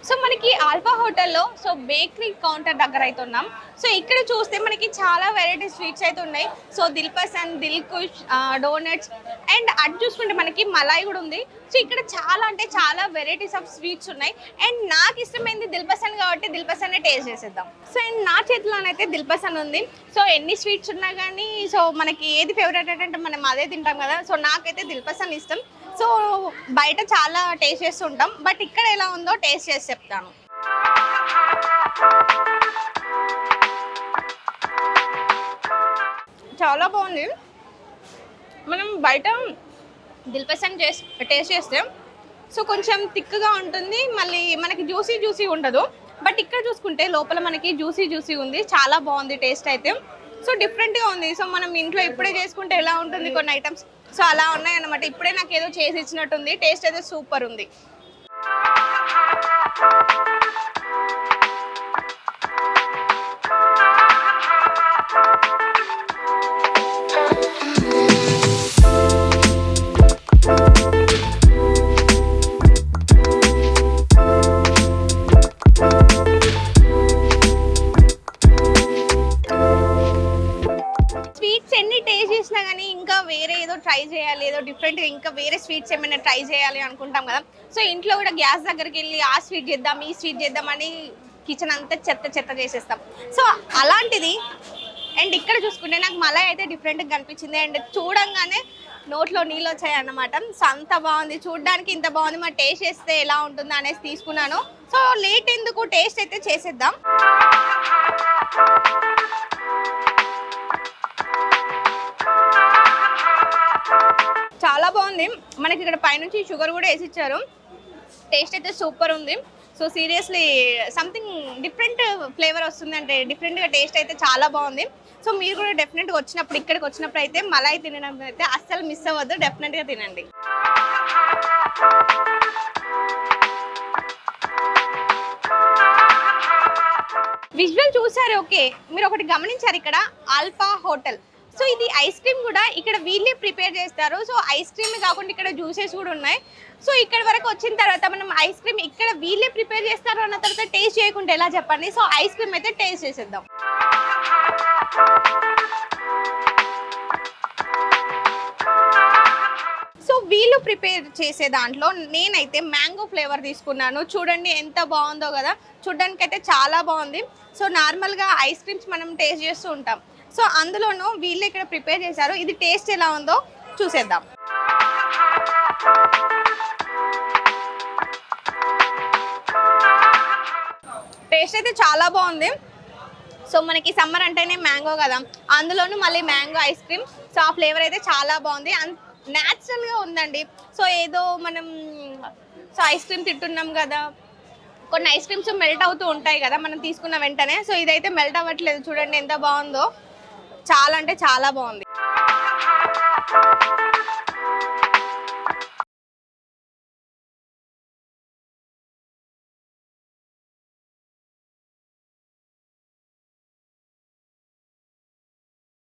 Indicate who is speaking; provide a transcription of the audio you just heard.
Speaker 1: So మనకి alpha హోటల్లో so bakery counter దగ్గర అయితే ఉన్నాం. సో ఇక్కడ చూస్తే మనకి చాలా వెరైటీ స్వీట్స్ అయితే ఉన్నాయి. So dil pasand, dil khush, donuts and అటు చూసుకుంటే మనకి మలాయి కూడా ఉంది. సో ఇక్కడ చాలా అంటే చాలా వెరైటీస్ ఆఫ్ స్వీట్స్ ఉన్నాయి. అండ్ నాకు ఇష్టమైంది దిల్ పసంద్ కాబట్టి దిల్ పసండ్ టేస్ట్ చేసేద్దాం. సో అండ్ నా చేతిలోనైతే దిల్ పసంద్ ఉంది. సో ఎన్ని స్వీట్స్ ఉన్నా కానీ సో మనకి ఏది ఫేవరెట్ అంటే మనం అదే తింటాం కదా. సో నాకైతే దిల్ పసంద్ ఇష్టం. సో బయట చాలా టేస్ట్ చేస్తుంటాం, బట్ ఇక్కడ ఎలా ఉందో టేస్ట్ చేసి చెప్తాను. చాలా బాగుంది. మనం బయట దిల్ పసంద్ టేస్ట్ చేస్తే సో కొంచెం థిక్గా ఉంటుంది, మళ్ళీ మనకి జ్యూసీ ఉండదు. బట్ ఇక్కడ చూసుకుంటే లోపల మనకి జ్యూసీ ఉంది. చాలా బాగుంది టేస్ట్ అయితే. సో డిఫరెంట్గా ఉంది. సో మనం ఇంట్లో ఇప్పుడే చేసుకుంటే ఎలా ఉంటుంది కొన్ని ఐటమ్స్, సో అలా ఉన్నాయి అన్నమాట. ఇప్పుడే నాకు ఏదో చేసి ఇచ్చినట్టుంది. టేస్ట్ అయితే సూపర్ ఉంది. ఇంకా వేరే ఏదో ట్రై చేయాలి, ఏదో డిఫరెంట్గా ఇంకా వేరే స్వీట్స్ ఏమైనా ట్రై చేయాలి అనుకుంటాం కదా. సో ఇంట్లో కూడా గ్యాస్ దగ్గరికి వెళ్ళి ఆ స్వీట్ చేద్దాం, ఈ స్వీట్ చేద్దాం అని కిచెన్ అంతా చెత్త చేసేస్తాం. సో అలాంటిది అండ్ ఇక్కడ చూసుకుంటే నాకు మలాయి అయితే డిఫరెంట్గా కనిపించింది. అండ్ చూడంగానే నోట్లో నీళ్ళు వచ్చాయి అన్నమాట. సో అంత బాగుంది, చూడడానికి ఇంత బాగుంది. మరి టేస్ట్ చేస్తే ఎలా ఉంటుందో అనేసి తీసుకున్నాను. సో లేట్ ఎందుకు, టేస్ట్ అయితే చేసేద్దాం. చాలా బాగుంది. మనకి ఇక్కడ పైనుంచి షుగర్ కూడా వేసి ఇచ్చారు. టేస్ట్ అయితే సూపర్ ఉంది. So seriously something different flavour వస్తుంది, అంటే డిఫరెంట్గా టేస్ట్ అయితే చాలా బాగుంది. సో మీరు కూడా డెఫినెట్గా వచ్చినప్పుడు, ఇక్కడికి వచ్చినప్పుడు అయితే మలాయి తినడం అయితే అస్సలు మిస్ అవ్వద్దు, డెఫినెట్గా తినండి. విజువల్ చూసారు, ఓకే. మీరు ఒకటి గమనించారు, ఇక్కడ ఆల్ఫా హోటల్. సో ఇది ఐస్ క్రీమ్ కూడా ఇక్కడ వీళ్ళే ప్రిపేర్ చేస్తారు. సో ఐస్ క్రీమ్ కాకుండా ఇక్కడ జ్యూసెస్ కూడా ఉన్నాయి. సో ఇక్కడ వరకు వచ్చిన తర్వాత మనం ఐస్ క్రీమ్ ఇక్కడ వీళ్ళే ప్రిపేర్ చేస్తారు అన్న తర్వాత టేస్ట్ చేయకుండా ఎలా చెప్పండి. సో ఐస్ క్రీమ్ అయితే టేస్ట్ చేసేద్దాం. సో వీళ్ళు ప్రిపేర్ చేసే దాంట్లో నేనైతే మ్యాంగో ఫ్లేవర్ తీసుకున్నాను. చూడండి ఎంత బాగుందో కదా, చూడడానికి అయితే చాలా బాగుంది. సో నార్మల్గా ఐస్ క్రీమ్స్ మనం టేస్ట్ చేస్తూ ఉంటాం. సో అందులోనూ వీళ్ళు ఇక్కడ ప్రిపేర్ చేశారు. ఇది టేస్ట్ ఎలా ఉందో చూసేద్దాం. టేస్ట్ అయితే చాలా బాగుంది. సో మనకి సమ్మర్ అంటేనే మ్యాంగో కదా, అందులోనూ మళ్ళీ మ్యాంగో ఐస్ క్రీమ్. సో ఆ ఫ్లేవర్ అయితే చాలా బాగుంది, న్యాచురల్గా ఉందండి. సో ఏదో మనం సో ఐస్ క్రీమ్ తింటున్నాం కదా, కొన్ని ఐస్ క్రీమ్స్ మెల్ట్ అవుతూ ఉంటాయి కదా మనం తీసుకున్న వెంటనే. సో ఇదైతే మెల్ట్ అవ్వట్లేదు, చూడండి ఎంత బాగుందో. చాలా అంటే చాలా బాగుంది.